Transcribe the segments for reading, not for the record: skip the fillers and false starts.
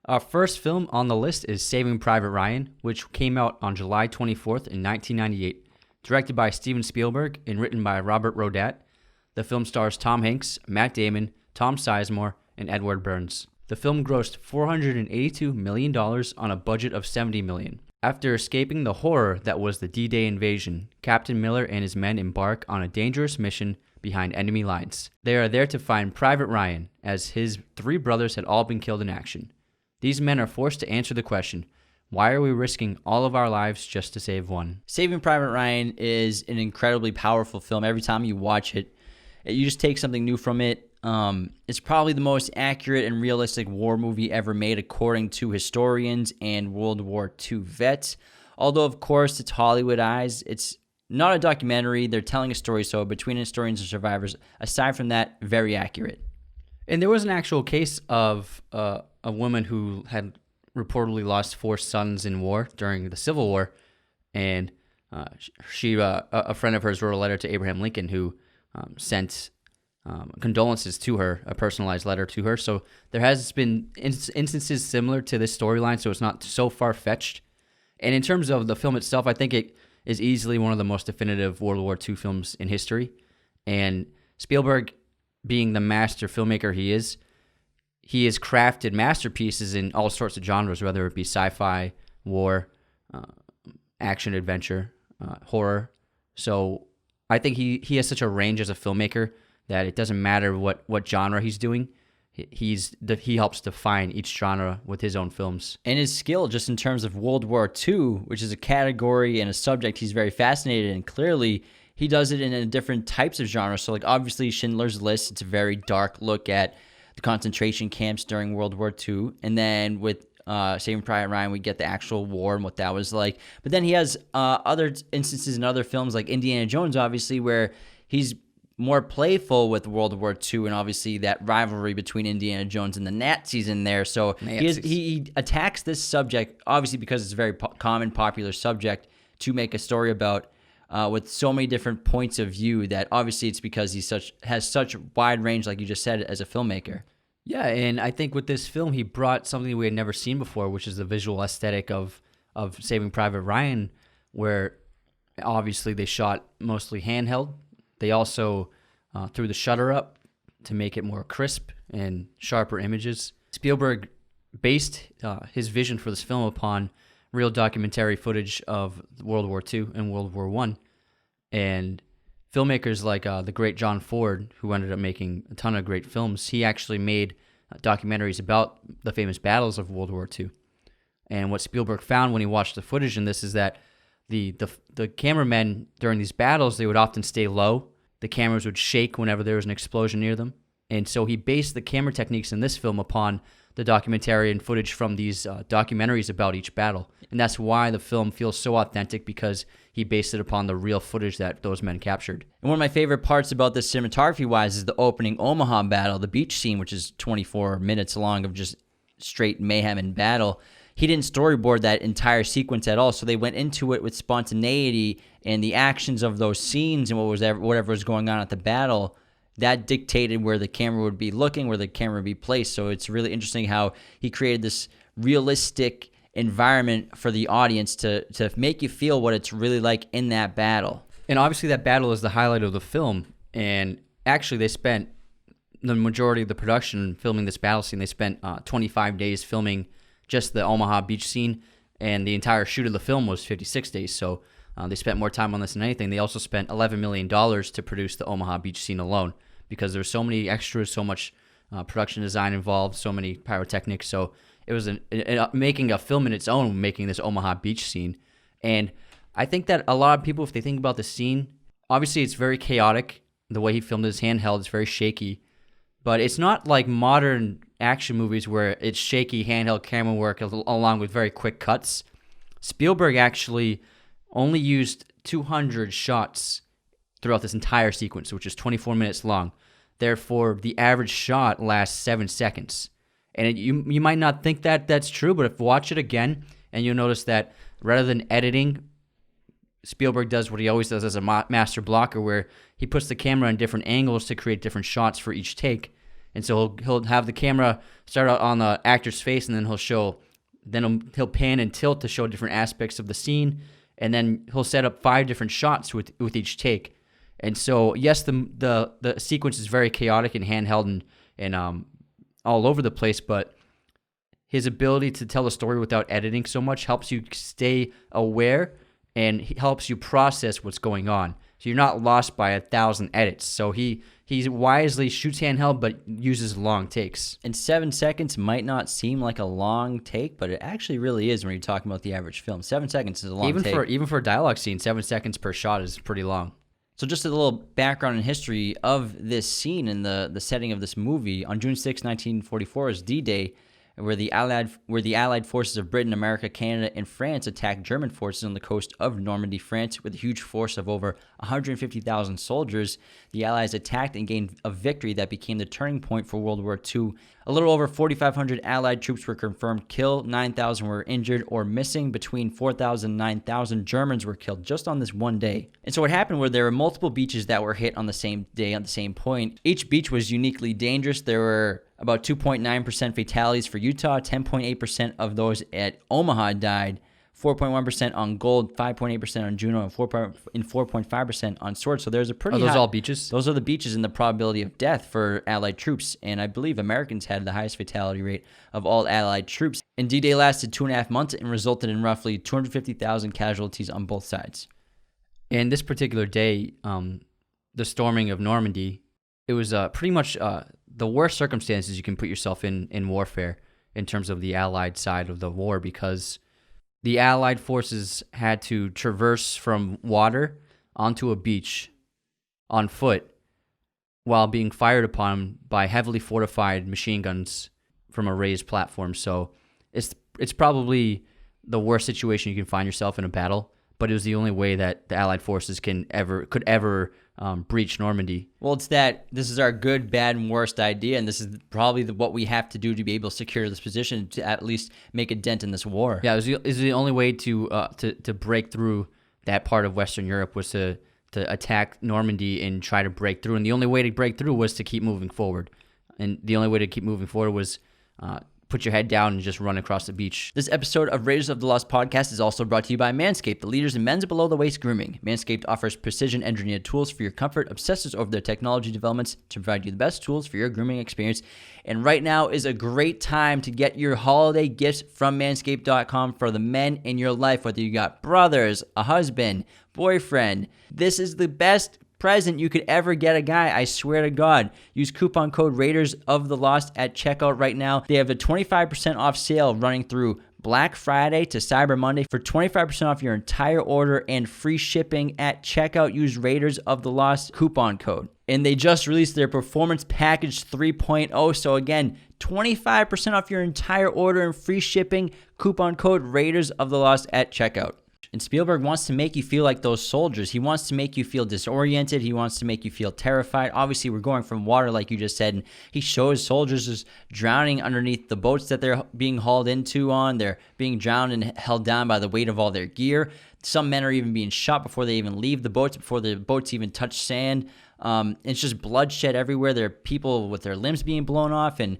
Our first film on the list is Saving Private Ryan, which came out on July 24th in 1998. Directed by Steven Spielberg and written by Robert Rodat, the film stars Tom Hanks, Matt Damon, Tom Sizemore, and Edward Burns. The film grossed $482 million on a budget of $70 million. After escaping the horror that was the D-Day invasion, Captain Miller and his men embark on a dangerous mission behind enemy lines. They are there to find Private Ryan, as his three brothers had all been killed in action. These men are forced to answer the question, why are we risking all of our lives just to save one? Saving Private Ryan is an incredibly powerful film. Every time you watch it, you just take something new from it. It's probably the most accurate and realistic war movie ever made, according to historians and World War II vets. Although, of course, it's Hollywood eyes. It's not a documentary. They're telling a story, so between historians and survivors, aside from that, very accurate. And there was an actual case of a woman who had reportedly lost 4 sons in war during the Civil War, and a friend of hers wrote a letter to Abraham Lincoln, who sent condolences to her, a personalized letter to her. So there has been instances similar to this storyline, so it's not so far-fetched. And in terms of the film itself, I think it is easily one of the most definitive World War II films in history. And Spielberg, being the master filmmaker he has crafted masterpieces in all sorts of genres, whether it be sci-fi, war, action, adventure, horror. So I think he has such a range as a filmmaker that it doesn't matter what genre he's doing. He helps define each genre with his own films. And his skill, just in terms of World War II, which is a category and a subject he's very fascinated in, clearly he does it in different types of genres. So, like, obviously Schindler's List, it's a very dark look at the concentration camps during World War II. And then with Saving Private Ryan, we get the actual war and what that was like. But then he has other instances in other films, like Indiana Jones, obviously, where he's more playful with World War II, and obviously that rivalry between Indiana Jones and the Nazis in there. So he attacks this subject, obviously because it's a very common, popular subject to make a story about, with so many different points of view, that obviously it's because he has such wide range, like you just said, as a filmmaker. Yeah, and I think with this film, he brought something we had never seen before, which is the visual aesthetic of Saving Private Ryan, where obviously they shot mostly handheld. They also threw the shutter up to make it more crisp and sharper images. Spielberg based his vision for this film upon real documentary footage of World War II and World War I. And filmmakers like the great John Ford, who ended up making a ton of great films, he actually made documentaries about the famous battles of World War II. And what Spielberg found when he watched the footage in this is that the cameramen during these battles, they would often stay low. The cameras would shake whenever there was an explosion near them. And so he based the camera techniques in this film upon the documentary and footage from these documentaries about each battle. And that's why the film feels so authentic, because he based it upon the real footage that those men captured. And one of my favorite parts about this cinematography-wise is the opening Omaha battle, the beach scene, which is 24 minutes long of just straight mayhem and battle. He didn't storyboard that entire sequence at all, so they went into it with spontaneity, and the actions of those scenes and whatever was going on at the battle, that dictated where the camera would be looking, where the camera would be placed. So it's really interesting how he created this realistic environment for the audience to make you feel what it's really like in that battle. And obviously that battle is the highlight of the film, and actually they spent the majority of the production filming this battle scene. They spent 25 days filming just the Omaha beach scene, and the entire shoot of the film was 56 days. So they spent more time on this than anything. They also spent $11 million to produce the Omaha beach scene alone, because there's so many extras, so much production design involved, so many pyrotechnics. So it was making a film in its own, making this Omaha beach scene. And I think that a lot of people, if they think about the scene, obviously it's very chaotic. The way he filmed his handheld is very shaky. But it's not like modern action movies where it's shaky handheld camera work along with very quick cuts. Spielberg actually only used 200 shots throughout this entire sequence, which is 24 minutes long. Therefore, the average shot lasts 7 seconds. And you might not think that that's true, but if you watch it again, and you'll notice that rather than editing, Spielberg does what he always does as a master blocker, where he puts the camera in different angles to create different shots for each take. And so he'll have the camera start out on the actor's face, and then he'll pan and tilt to show different aspects of the scene, and then he'll set up 5 different shots with each take. And so, yes, the sequence is very chaotic and handheld and all over the place, but his ability to tell a story without editing so much helps you stay aware and helps you process what's going on. So you're not lost by 1,000 edits. So he wisely shoots handheld but uses long takes. And 7 seconds might not seem like a long take, but it actually really is when you're talking about the average film. 7 seconds is a long take. Even for a dialogue scene, 7 seconds per shot is pretty long. So just a little background and history of this scene in the setting of this movie. On June 6, 1944 is D-Day, where the Allied forces of Britain, America, Canada, and France attacked German forces on the coast of Normandy, France, with a huge force of over 150,000 soldiers. The Allies attacked and gained a victory that became the turning point for World War II. A little over 4,500 Allied troops were confirmed killed, 9,000 were injured or missing. Between 4,000 and 9,000 Germans were killed just on this one day. And so what happened were there were multiple beaches that were hit on the same day, on the same point. Each beach was uniquely dangerous. There were about 2.9% fatalities for Utah, 10.8% of those at Omaha died, 4.1% on Gold, 5.8% on Juneau, and 4.5% on Sword. So there's a pretty Are those all beaches? Those are the beaches and the probability of death for Allied troops. And I believe Americans had the highest fatality rate of all Allied troops. And D-Day lasted 2.5 months and resulted in roughly 250,000 casualties on both sides. And this particular day, the storming of Normandy, it was pretty much the worst circumstances you can put yourself in warfare in terms of the Allied side of the war, because the Allied forces had to traverse from water onto a beach on foot while being fired upon by heavily fortified machine guns from a raised platform. So it's probably the worst situation you can find yourself in a battle, but it was the only way that the Allied forces could ever breach Normandy. Well, it's that this is our good, bad, and worst idea, and this is probably what we have to do to be able to secure this position to at least make a dent in this war. Yeah, it was the only way to break through that part of Western Europe was to attack Normandy and try to break through. And the only way to break through was to keep moving forward. And the only way to keep moving forward was put your head down and just run across the beach. This episode of Raiders of the Lost podcast is also brought to you by Manscaped, the leaders in men's below-the-waist grooming. Manscaped offers precision-engineered tools for your comfort, obsesses over their technology developments to provide you the best tools for your grooming experience. And right now is a great time to get your holiday gifts from Manscaped.com for the men in your life, whether you got brothers, a husband, boyfriend. This is the best present you could ever get a guy, I swear to God. Use coupon code Raiders of the Lost at checkout right now. They have a 25% off sale running through Black Friday to Cyber Monday. For 25% off your entire order and free shipping at checkout, use Raiders of the Lost coupon code. And they just released their Performance Package 3.0. So again, 25% off your entire order and free shipping. Coupon code Raiders of the Lost at checkout. And Spielberg wants to make you feel like those soldiers. He wants to make you feel disoriented. He wants to make you feel terrified. Obviously, we're going from water, like you just said, and he shows soldiers just drowning underneath the boats that they're being hauled into on. They're being drowned and held down by the weight of all their gear. Some men are even being shot before they even leave the boats, before the boats even touch sand. It's just bloodshed everywhere. There are people with their limbs being blown off, and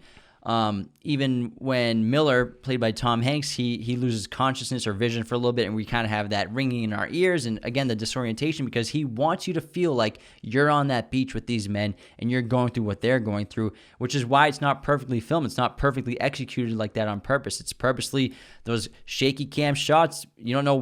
even when Miller, played by Tom Hanks, he loses consciousness or vision for a little bit, and we kind of have that ringing in our ears, and again, the disorientation, because he wants you to feel like you're on that beach with these men and you're going through what they're going through, which is why it's not perfectly filmed. It's not perfectly executed like that on purpose. It's purposely those shaky cam shots. You don't know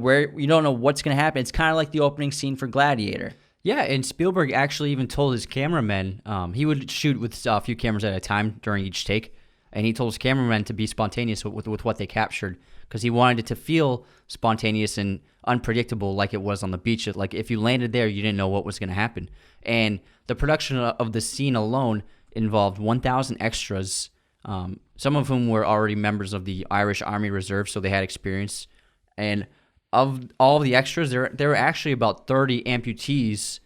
what's going to happen. It's kind of like the opening scene for Gladiator. Yeah, and Spielberg actually even told his cameramen, he would shoot with a few cameras at a time during each take, and he told his cameramen to be spontaneous with what they captured, because he wanted it to feel spontaneous and unpredictable like it was on the beach. Like if you landed there, you didn't know what was going to happen. And the production of the scene alone involved 1,000 extras, some of whom were already members of the Irish Army Reserve, so they had experience. And of all of the extras, there were actually about 30 amputees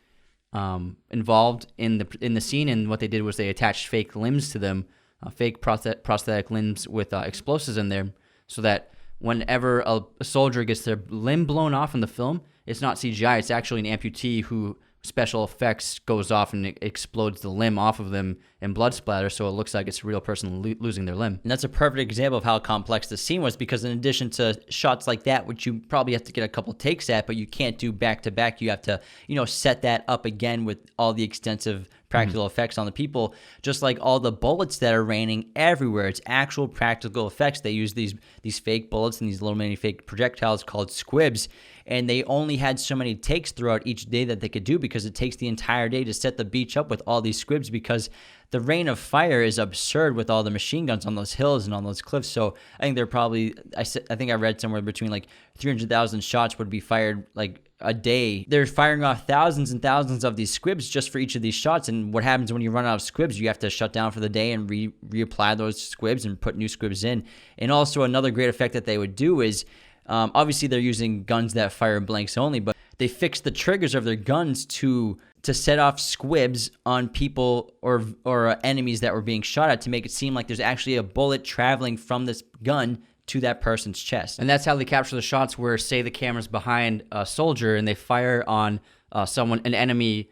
involved in the scene, and what they did was they attached fake limbs to them, fake prosthetic limbs with explosives in there, so that whenever a soldier gets their limb blown off in the film, it's not CGI, it's actually an amputee who special effects goes off and it explodes the limb off of them and blood splatter, so it looks like it's a real person losing their limb. And that's a perfect example of how complex the scene was, because in addition to shots like that, which you probably have to get a couple takes at, but you can't do back to back, you have to, set that up again with all the extensive practical effects on the people, just like all the bullets that are raining everywhere. It's actual practical effects. They use these fake bullets and these little mini fake projectiles called squibs, and they only had so many takes throughout each day that they could do, because it takes the entire day to set the beach up with all these squibs, because the rain of fire is absurd with all the machine guns on those hills and on those cliffs. So I think they're probably, I think I read somewhere between like 300,000 shots would be fired like a day. They're firing off thousands and thousands of these squibs just for each of these shots. And what happens when you run out of squibs? You have to shut down for the day and reapply those squibs and put new squibs in. And also another great effect that they would do is, obviously they're using guns that fire blanks only, but they fix the triggers of their guns to set off squibs on people or enemies that were being shot at, to make it seem like there's actually a bullet traveling from this gun to that person's chest. And that's how they capture the shots where, say, the camera's behind a soldier and they fire on an enemy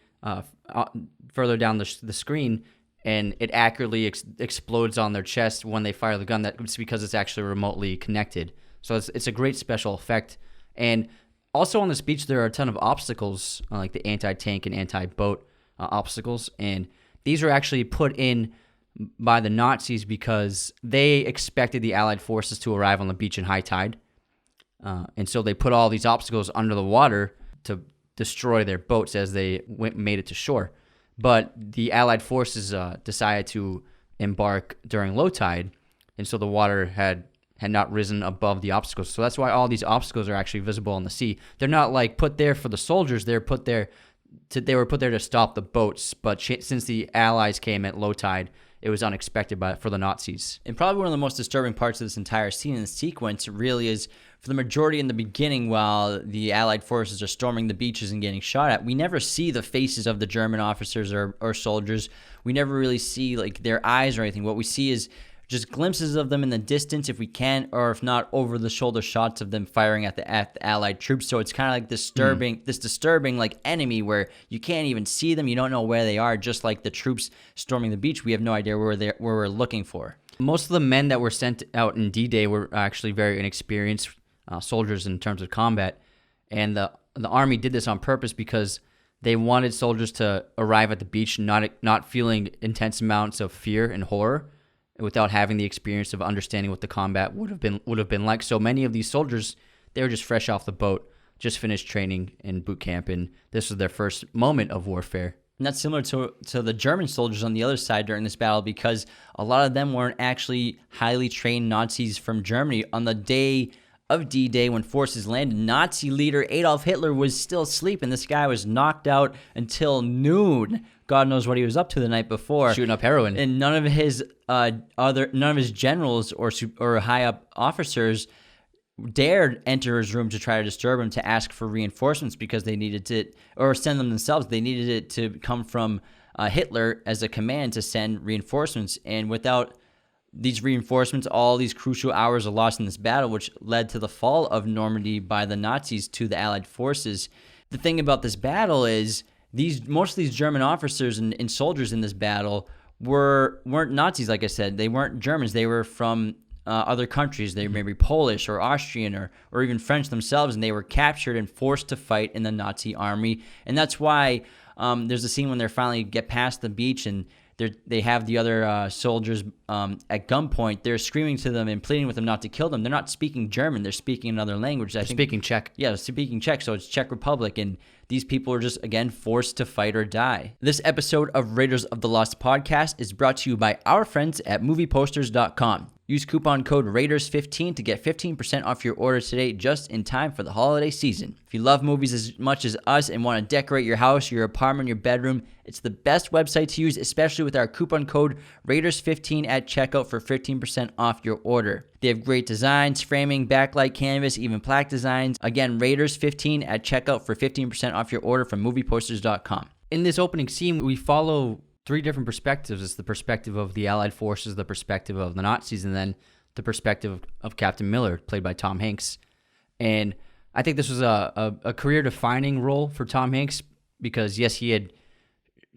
further down the screen, and it accurately explodes on their chest when they fire the gun. That's because it's actually remotely connected. So it's a great special effect. And also on this beach, there are a ton of obstacles, like the anti-tank and anti-boat obstacles. And these are actually put in by the Nazis because they expected the Allied forces to arrive on the beach in high tide. And so they put all these obstacles under the water to destroy their boats as they made it to shore. But the Allied forces decided to embark during low tide, and so the water had not risen above the obstacles. So that's why all these obstacles are actually visible in the sea. They're not like put there for the soldiers. They were put there to stop the boats. But since the Allies came at low tide, it was unexpected for the Nazis. And probably one of the most disturbing parts of this entire scene and sequence really is, for the majority in the beginning, while the Allied forces are storming the beaches and getting shot at, we never see the faces of the German officers or soldiers. We never really see like their eyes or anything. What we see is just glimpses of them in the distance if we can, or if not, over the shoulder shots of them firing at the Allied troops. So it's kind of like this disturbing like enemy where you can't even see them. You don't know where they are. Just like the troops storming the beach, we have no idea where we're looking for. Most of the men that were sent out in D-Day were actually very inexperienced soldiers in terms of combat. And the Army did this on purpose because they wanted soldiers to arrive at the beach not feeling intense amounts of fear and horror, without having the experience of understanding what the combat would have been like. So many of these soldiers, they were just fresh off the boat, just finished training in boot camp, and this was their first moment of warfare. And that's similar to the German soldiers on the other side during this battle, because a lot of them weren't actually highly trained Nazis from Germany. On the day of D-Day, when forces landed, Nazi leader Adolf Hitler was still asleep, and this guy was knocked out until noon. God knows what he was up to the night before, shooting up heroin. And none of his generals or high up officers dared enter his room to try to disturb him to ask for reinforcements, because they needed to, or send them themselves. They needed it to come from Hitler as a command to send reinforcements. And without these reinforcements, all these crucial hours are lost in this battle, which led to the fall of Normandy by the Nazis to the Allied forces. The thing about this battle is most of these German officers and soldiers in this battle weren't Nazis. Like I said, they weren't Germans. They were from other countries. They may be Polish or Austrian or even French themselves, and they were captured and forced to fight in the Nazi army. And that's why there's a scene when they finally get past the beach and they have the other soldiers at gunpoint. They're screaming to them and pleading with them not to kill them. They're not speaking German. They're speaking another language. They're speaking Czech. Yeah, speaking Czech. So it's Czech Republic. And these people are just, again, forced to fight or die. This episode of Raiders of the Lost podcast is brought to you by our friends at movieposters.com. Use coupon code Raiders15 to get 15% off your order today, just in time for the holiday season. If you love movies as much as us and want to decorate your house, your apartment, your bedroom, it's the best website to use, especially with our coupon code Raiders15 at checkout for 15% off your order. They have great designs, framing, backlight, canvas, even plaque designs. Again, Raiders15 at checkout for 15% off your order from movieposters.com. In this opening scene, we follow three different perspectives. It's the perspective of the Allied forces, the perspective of the Nazis, and then the perspective of Captain Miller, played by Tom Hanks. And I think this was a career-defining role for Tom Hanks, because yes, he had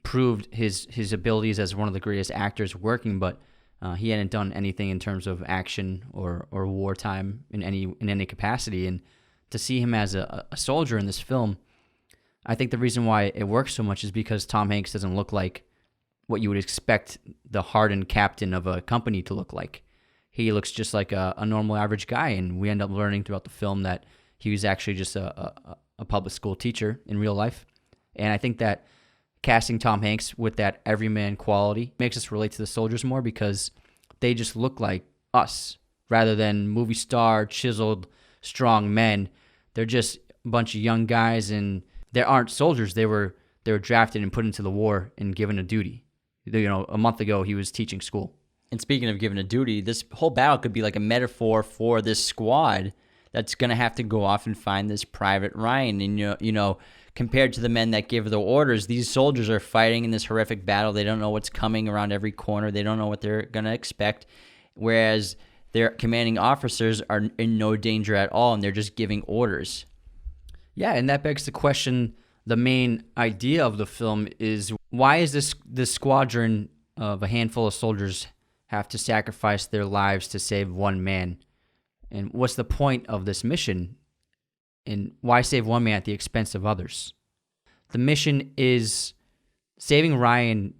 proved his abilities as one of the greatest actors working, but he hadn't done anything in terms of action or wartime in any capacity. And to see him as a soldier in this film, I think the reason why it works so much is because Tom Hanks doesn't look like what you would expect the hardened captain of a company to look like. He looks just like a normal average guy, and we end up learning throughout the film that he was actually just a public school teacher in real life. And I think that casting Tom Hanks with that everyman quality makes us relate to the soldiers more, because they just look like us rather than movie star, chiseled, strong men. They're just a bunch of young guys, and they aren't soldiers. They were drafted and put into the war and given a duty. A month ago he was teaching school. And speaking of given a duty, this whole battle could be like a metaphor for this squad that's going to have to go off and find this Private Ryan. And, compared to the men that give the orders, these soldiers are fighting in this horrific battle. They don't know what's coming around every corner. They don't know what they're going to expect. Whereas their commanding officers are in no danger at all, and they're just giving orders. Yeah, and that begs the question, the main idea of the film is, why is this squadron of a handful of soldiers have to sacrifice their lives to save one man? And what's the point of this mission? And why save one man at the expense of others? The mission is saving Ryan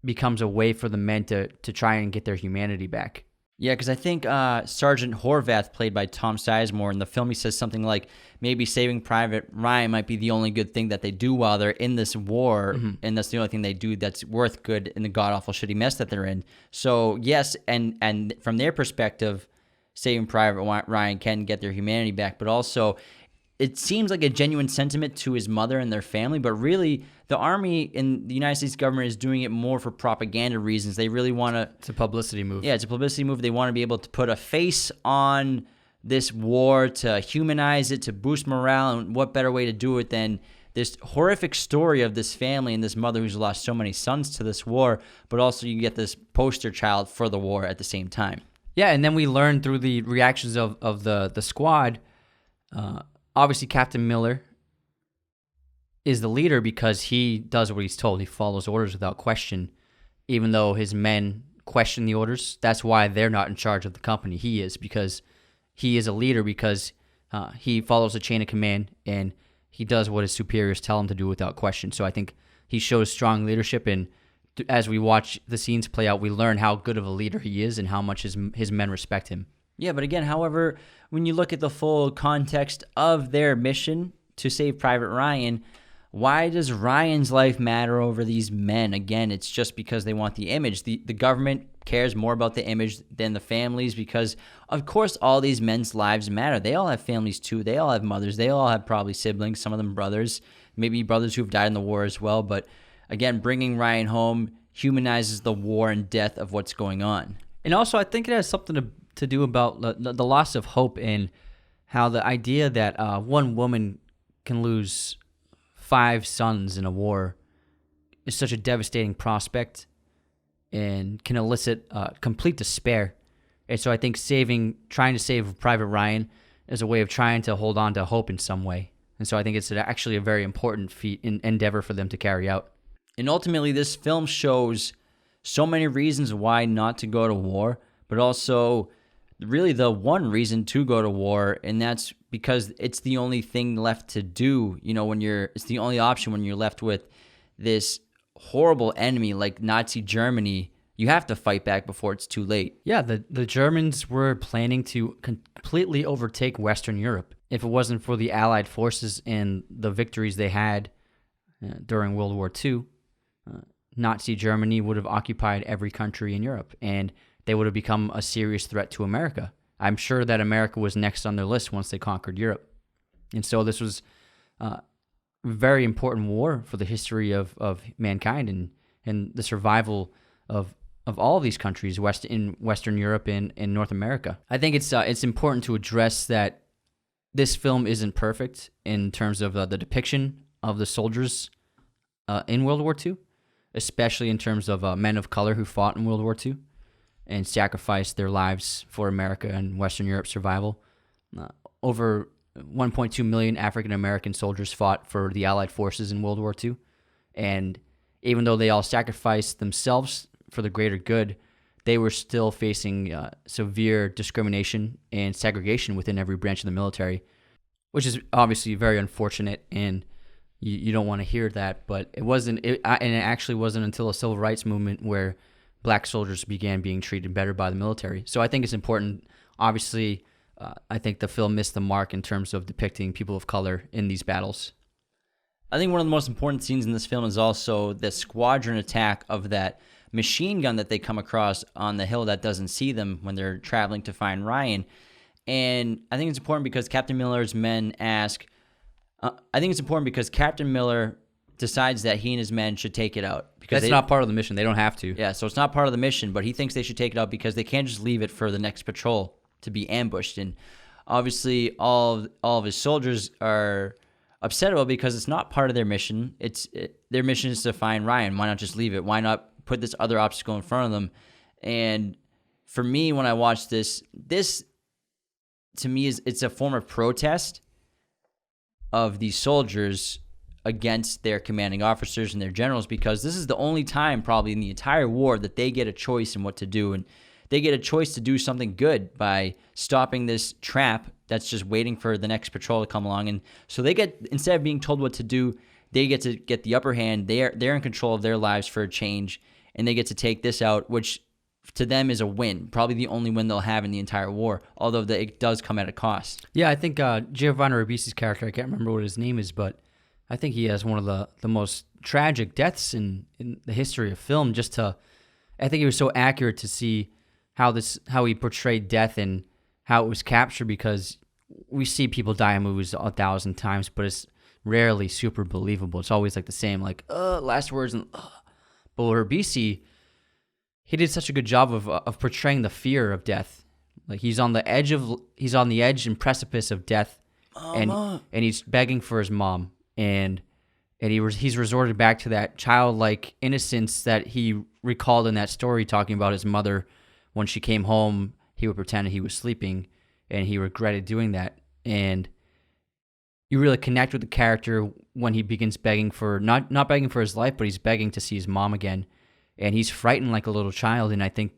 becomes a way for the men to try and get their humanity back. Yeah, because I think Sergeant Horvath, played by Tom Sizemore, in the film, he says something like, maybe saving Private Ryan might be the only good thing that they do while they're in this war, and that's the only thing they do that's worth good in the god-awful shitty mess that they're in. So, yes, and from their perspective, saving Private Ryan can get their humanity back, but also it seems like a genuine sentiment to his mother and their family, but really the Army in the United States government is doing it more for propaganda reasons. They really want to... It's a publicity move. Yeah, it's a publicity move. They want to be able to put a face on this war, to humanize it, to boost morale, and what better way to do it than this horrific story of this family and this mother who's lost so many sons to this war, but also you get this poster child for the war at the same time. Yeah, and then we learn through the reactions of the squad. Obviously, Captain Miller is the leader because he does what he's told. He follows orders without question, even though his men question the orders. That's why they're not in charge of the company. He is, because he is a leader, because he follows a chain of command, and he does what his superiors tell him to do without question. So I think he shows strong leadership, and as we watch the scenes play out, we learn how good of a leader he is and how much his men respect him. Yeah, but again, however, when you look at the full context of their mission to save Private Ryan, why does Ryan's life matter over these men? Again, it's just because they want the image. The government cares more about the image than the families, because, of course, all these men's lives matter. They all have families, too. They all have mothers. They all have probably siblings, some of them brothers, maybe brothers who've died in the war as well. But, again, bringing Ryan home humanizes the war and death of what's going on. And also, I think it has something to do about the loss of hope, and how the idea that one woman can lose 5 sons in a war is such a devastating prospect and can elicit complete despair. And so I think trying to save Private Ryan is a way of trying to hold on to hope in some way. And so I think it's actually a very important endeavor for them to carry out. And ultimately, this film shows so many reasons why not to go to war, but also really the one reason to go to war, and that's because it's the only thing left to do. It's the only option when you're left with this horrible enemy like Nazi Germany. You have to fight back before it's too late. Yeah, the Germans were planning to completely overtake Western Europe. If it wasn't for the Allied forces and the victories they had during World War II, Nazi Germany would have occupied every country in Europe, and they would have become a serious threat to America. I'm sure that America was next on their list once they conquered Europe. And so this was a very important war for the history of mankind and the survival of all of these countries in Western Europe and North America. I think it's important to address that this film isn't perfect in terms of the depiction of the soldiers in World War II, especially in terms of men of color who fought in World War II and sacrificed their lives for America and Western Europe's survival. Over 1.2 million African American soldiers fought for the Allied forces in World War II. And even though they all sacrificed themselves for the greater good, they were still facing severe discrimination and segregation within every branch of the military, which is obviously very unfortunate, and you don't want to hear that. But and it actually wasn't until the Civil Rights Movement where black soldiers began being treated better by the military. So I think it's important. Obviously, I think the film missed the mark in terms of depicting people of color in these battles. I think one of the most important scenes in this film is also the squadron attack of that machine gun that they come across on the hill that doesn't see them when they're traveling to find Ryan. And I think it's important because Captain Miller's men ask, Captain Miller decides that he and his men should take it out. Because That's not part of the mission. They don't have to. Yeah, so it's not part of the mission, but he thinks they should take it out because they can't just leave it for the next patrol to be ambushed. And obviously all of his soldiers are upset about it because it's not part of their mission. Their mission is to find Ryan. Why not just leave it? Why not put this other obstacle in front of them? And for me, when I watch this to me it's a form of protest of these soldiers against their commanding officers and their generals, because this is the only time probably in the entire war that they get a choice in what to do, and they get a choice to do something good by stopping this trap that's just waiting for the next patrol to come along. And so they get, instead of being told what to do, they get to get the upper hand. They're in control of their lives for a change, and they get to take this out, which to them is a win, probably the only win they'll have in the entire war, although it does come at a cost. Yeah, I think Giovanni Ribisi's character, I can't remember what his name is, but I think he has one of the most tragic deaths in the history of film. I think it was so accurate to see how he portrayed death and how it was captured, because we see people die in movies 1,000 times, but it's rarely super believable. It's always like the same, like last words and. But with Ribisi, he did such a good job of portraying the fear of death. Like he's on the edge and precipice of death, and he's begging for his mom. And he's resorted back to that childlike innocence that he recalled in that story, talking about his mother. When she came home, he would pretend he was sleeping, and he regretted doing that. And you really connect with the character when he begins begging for, not begging for his life, but he's begging to see his mom again. And he's frightened like a little child, and I think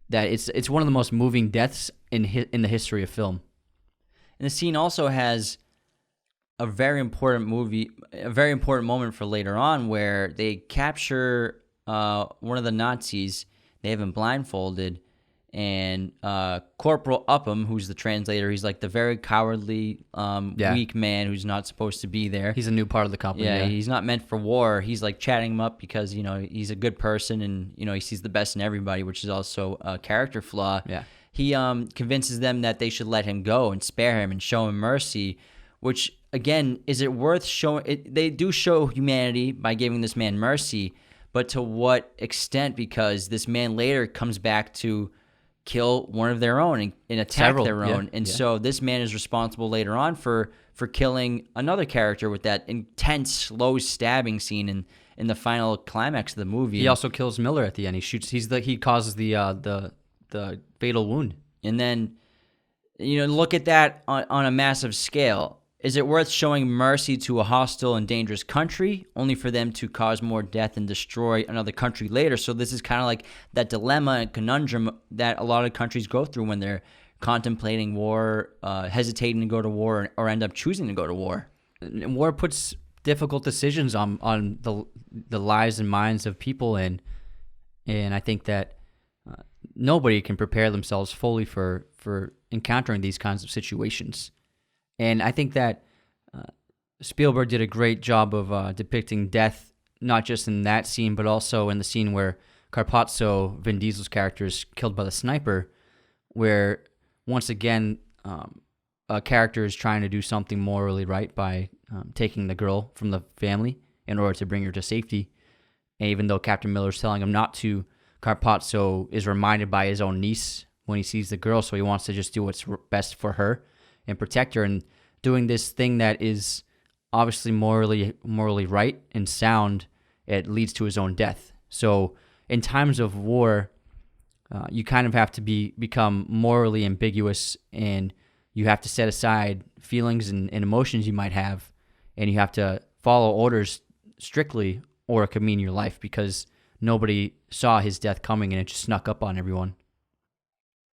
that it's one of the most moving deaths in the history of film. And the scene also has a very important moment for later on, where they capture one of the Nazis. They have him blindfolded, and Corporal Upham, who's the translator, he's like the very cowardly, weak man who's not supposed to be there. He's a new part of the company. Yeah, he's not meant for war. He's like chatting him up because he's a good person, and he sees the best in everybody, which is also a character flaw. Yeah, he convinces them that they should let him go and spare him and show him mercy, which again, is it worth showing? They do show humanity by giving this man mercy, but to what extent? Because this man later comes back to kill one of their own and attack their own. And so this man is responsible later on for killing another character with that intense, slow stabbing scene in the final climax of the movie. He also kills Miller at the end. He causes the fatal wound. And then, look at that on a massive scale. Is it worth showing mercy to a hostile and dangerous country only for them to cause more death and destroy another country later? So this is kind of like that dilemma and conundrum that a lot of countries go through when they're contemplating war, hesitating to go to war, or end up choosing to go to war. And war puts difficult decisions on the lives and minds of people, and I think that nobody can prepare themselves fully for encountering these kinds of situations. And I think that Spielberg did a great job of depicting death, not just in that scene, but also in the scene where Carpazzo, Vin Diesel's character, is killed by the sniper, where once again a character is trying to do something morally right by taking the girl from the family in order to bring her to safety. And even though Captain Miller's telling him not to, Carpazzo is reminded by his own niece when he sees the girl, so he wants to just do what's best for her and protect her, and doing this thing that is obviously morally right and sound, it leads to his own death. So in times of war, you kind of have to become morally ambiguous, and you have to set aside feelings and emotions you might have, and you have to follow orders strictly, or it could mean your life, because nobody saw his death coming and it just snuck up on everyone.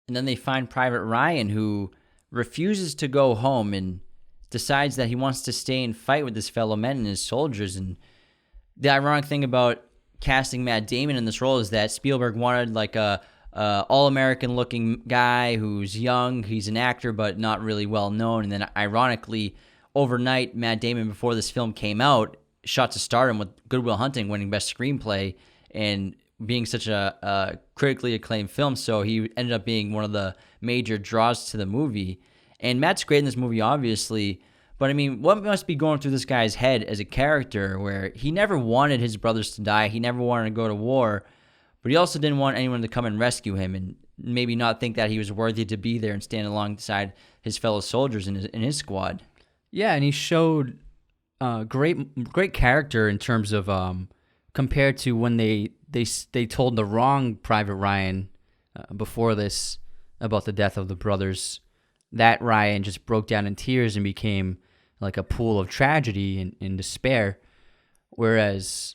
And then they find Private Ryan, who refuses to go home and decides that he wants to stay and fight with his fellow men and his soldiers. And the ironic thing about casting Matt Damon in this role is that Spielberg wanted like a all-American looking guy who's young. He's an actor, but not really well known. And then ironically, overnight, Matt Damon, before this film came out, shot to stardom with Good Will Hunting winning Best Screenplay and being such a critically acclaimed film. So he ended up being one of the major draws to the movie. And Matt's great in this movie, obviously. But I mean, what must be going through this guy's head as a character, where he never wanted his brothers to die. He never wanted to go to war, but he also didn't want anyone to come and rescue him, and maybe not think that he was worthy to be there and stand alongside his fellow soldiers in his squad. Yeah, and he showed great character in terms of compared to when they told the wrong Private Ryan before this about the death of the brothers. That Ryan just broke down in tears and became like a pool of tragedy and despair. Whereas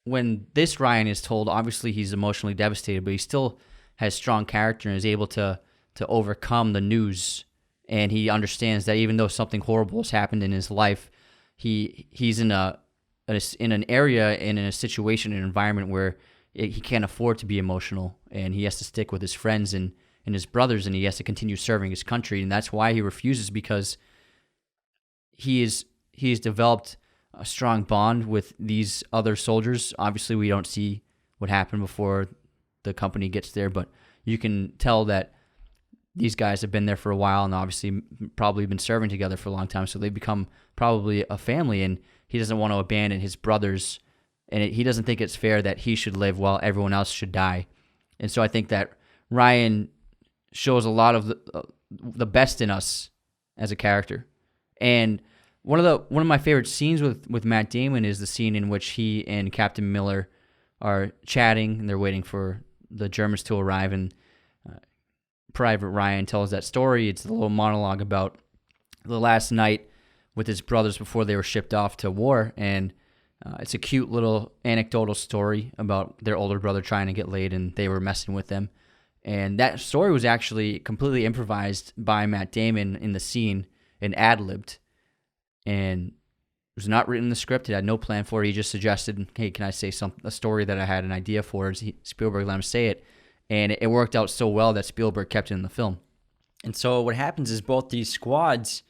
when this Ryan is told, obviously he's emotionally devastated, but he still has strong character and is able to overcome the news. And he understands that even though something horrible has happened in his life, he's in an area and in a situation, an environment where he can't afford to be emotional, and he has to stick with his friends and his brothers, and he has to continue serving his country. And that's why he refuses, because he's developed a strong bond with these other soldiers. Obviously, we don't see what happened before the company gets there, but you can tell that these guys have been there for a while and obviously probably been serving together for a long time, so they've become probably a family, and he doesn't want to abandon his brothers, and he doesn't think it's fair that he should live while everyone else should die. And so I think that Ryan shows a lot of the best in us as a character. And one of my favorite scenes with Matt Damon is the scene in which he and Captain Miller are chatting, and they're waiting for the Germans to arrive, and Private Ryan tells that story. It's a little monologue about the last night with his brothers before they were shipped off to war, and it's a cute little anecdotal story about their older brother trying to get laid, and they were messing with them. And that story was actually completely improvised by Matt Damon in the scene and ad-libbed. And it was not written in the script. It had no plan for it. He just suggested, hey, can I say a story that I had an idea for? Spielberg let him say it. And it worked out so well that Spielberg kept it in the film. And so what happens is both these squads,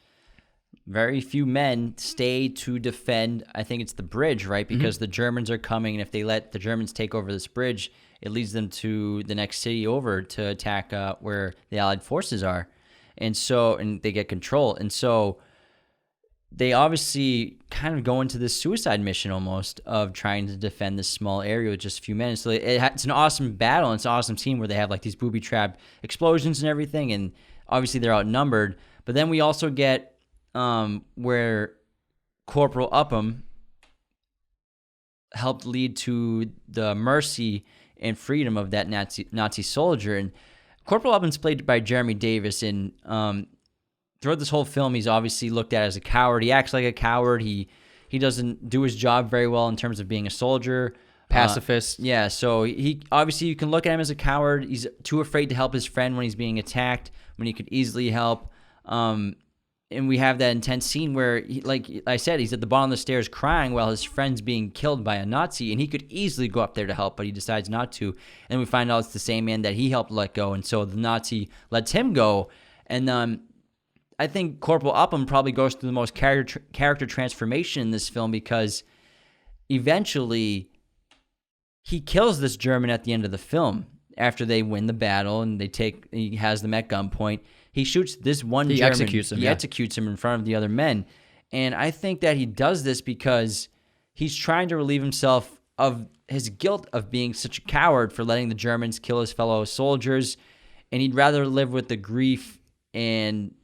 very few men stay to defend, I think it's the bridge, right? Because the Germans are coming, and if they let the Germans take over this bridge, it leads them to the next city over to attack where the Allied forces are. And they get control. And so they obviously kind of go into this suicide mission almost of trying to defend this small area with just a few men. So it's an awesome battle, and it's an awesome scene where they have like these booby-trapped explosions and everything, and obviously they're outnumbered. But then we also get where Corporal Upham helped lead to the mercy and freedom of that Nazi soldier. And Corporal Upham's played by Jeremy Davis, and throughout this whole film, he's obviously looked at as a coward. He acts like a coward. He doesn't do his job very well in terms of being a soldier. Pacifist. Yeah, so he obviously, you can look at him as a coward. He's too afraid to help his friend when he's being attacked, when he could easily help. And we have that intense scene where, like I said, he's at the bottom of the stairs crying while his friend's being killed by a Nazi, and he could easily go up there to help, but he decides not to. And we find out it's the same man that he helped let go, and so the Nazi lets him go. And I think Corporal Upham probably goes through the most character transformation in this film, because eventually he kills this German at the end of the film after they win the battle and he has them at gunpoint. He shoots this one German. Executes him. He executes him in front of the other men. And I think that he does this because he's trying to relieve himself of his guilt of being such a coward for letting the Germans kill his fellow soldiers. And he'd rather live with the grief and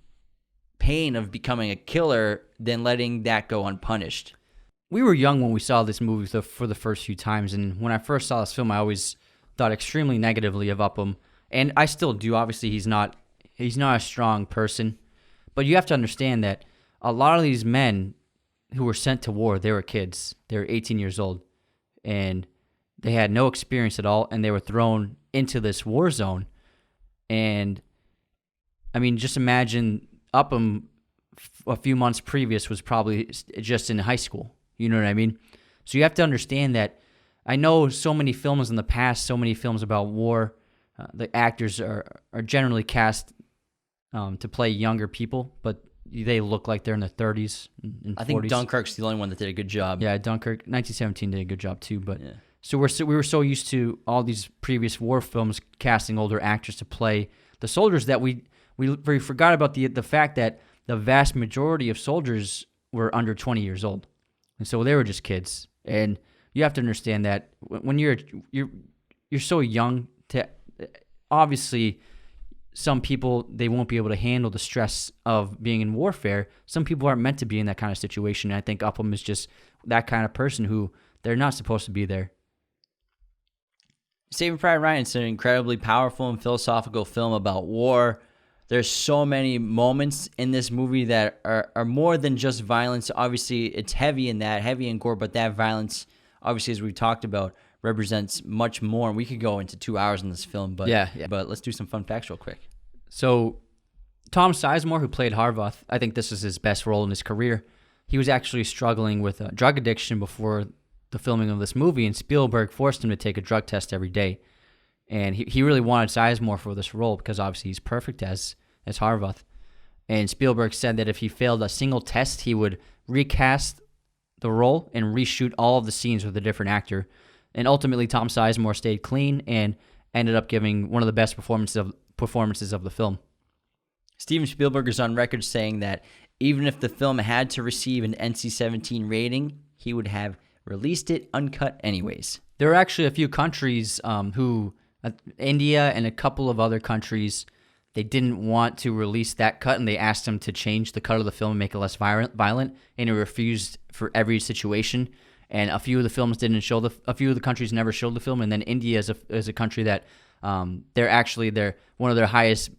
pain of becoming a killer than letting that go unpunished. We were young when we saw this movie for the first few times, and when I first saw this film, I always thought extremely negatively of Upham, and I still do. Obviously, he's not a strong person, But you have to understand that a lot of these men who were sent to war, they were kids. They were 18 years old, and they had no experience at all, and they were thrown into this war zone. And I mean, just imagine Upham a few months previous was probably just in high school. You know what I mean? So you have to understand that I know so many films in the past, so many films about war, the actors are generally cast to play younger people, but they look like they're in their 30s and 40s. I think Dunkirk's the only one that did a good job. Yeah, Dunkirk, 1917 did a good job too. But Yeah. so we were so used to all these previous war films casting older actors to play the soldiers that we forgot about the fact that the vast majority of soldiers were under 20 years old, and so they were just kids. And you have to understand that when you're so young, to obviously some people, they won't be able to handle the stress of being in warfare. Some people aren't meant to be in that kind of situation. And I think Upham is just that kind of person who they're not supposed to be there. Saving Private Ryan is an incredibly powerful and philosophical film about war. There's so many moments in this movie that are more than just violence. Obviously, it's heavy in gore, but that violence, obviously, as we talked about, represents much more. And we could go into 2 hours in this film, but but let's do some fun facts real quick. So Tom Sizemore, who played Harvath, I think this is his best role in his career. He was actually struggling with drug addiction before the filming of this movie, and Spielberg forced him to take a drug test every day. And he really wanted Sizemore for this role because obviously he's perfect as Harvath. And Spielberg said that if he failed a single test, he would recast the role and reshoot all of the scenes with a different actor. And ultimately, Tom Sizemore stayed clean and ended up giving one of the best performances of the film. Steven Spielberg is on record saying that even if the film had to receive an NC-17 rating, he would have released it uncut anyways. There are actually a few countries India and a couple of other countries, they didn't want to release that cut, and they asked him to change the cut of the film and make it less violent, and he refused for every situation. And a few of the films didn't show a few of the countries never showed the film, and then India is a country that they're one of their highest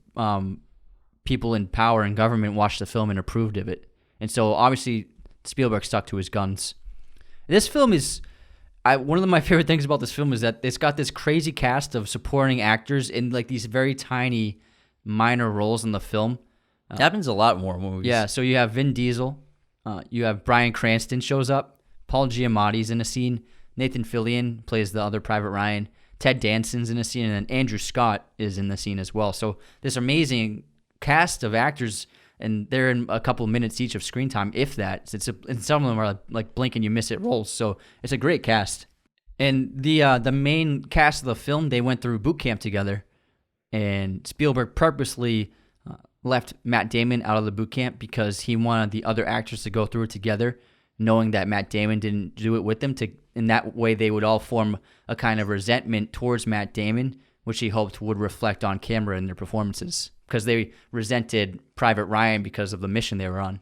people in power and government watched the film and approved of it. And so obviously Spielberg stuck to his guns. This film is one of my favorite things about this film is that it's got this crazy cast of supporting actors in like these very tiny minor roles in the film. It happens a lot more movies. Yeah, so you have Vin Diesel, you have Bryan Cranston shows up, Paul Giamatti's in a scene, Nathan Fillion plays the other Private Ryan, Ted Danson's in a scene, and then Andrew Scott is in the scene as well. So this amazing cast of actors, and they're in a couple minutes each of screen time, if that. And some of them are like blink and you miss it roles. So it's a great cast. And the main cast of the film, they went through boot camp together, and Spielberg purposely left Matt Damon out of the boot camp because he wanted the other actors to go through it together, knowing that Matt Damon didn't do it with them. In that way, they would all form a kind of resentment towards Matt Damon, which he hoped would reflect on camera in their performances, because they resented Private Ryan because of the mission they were on.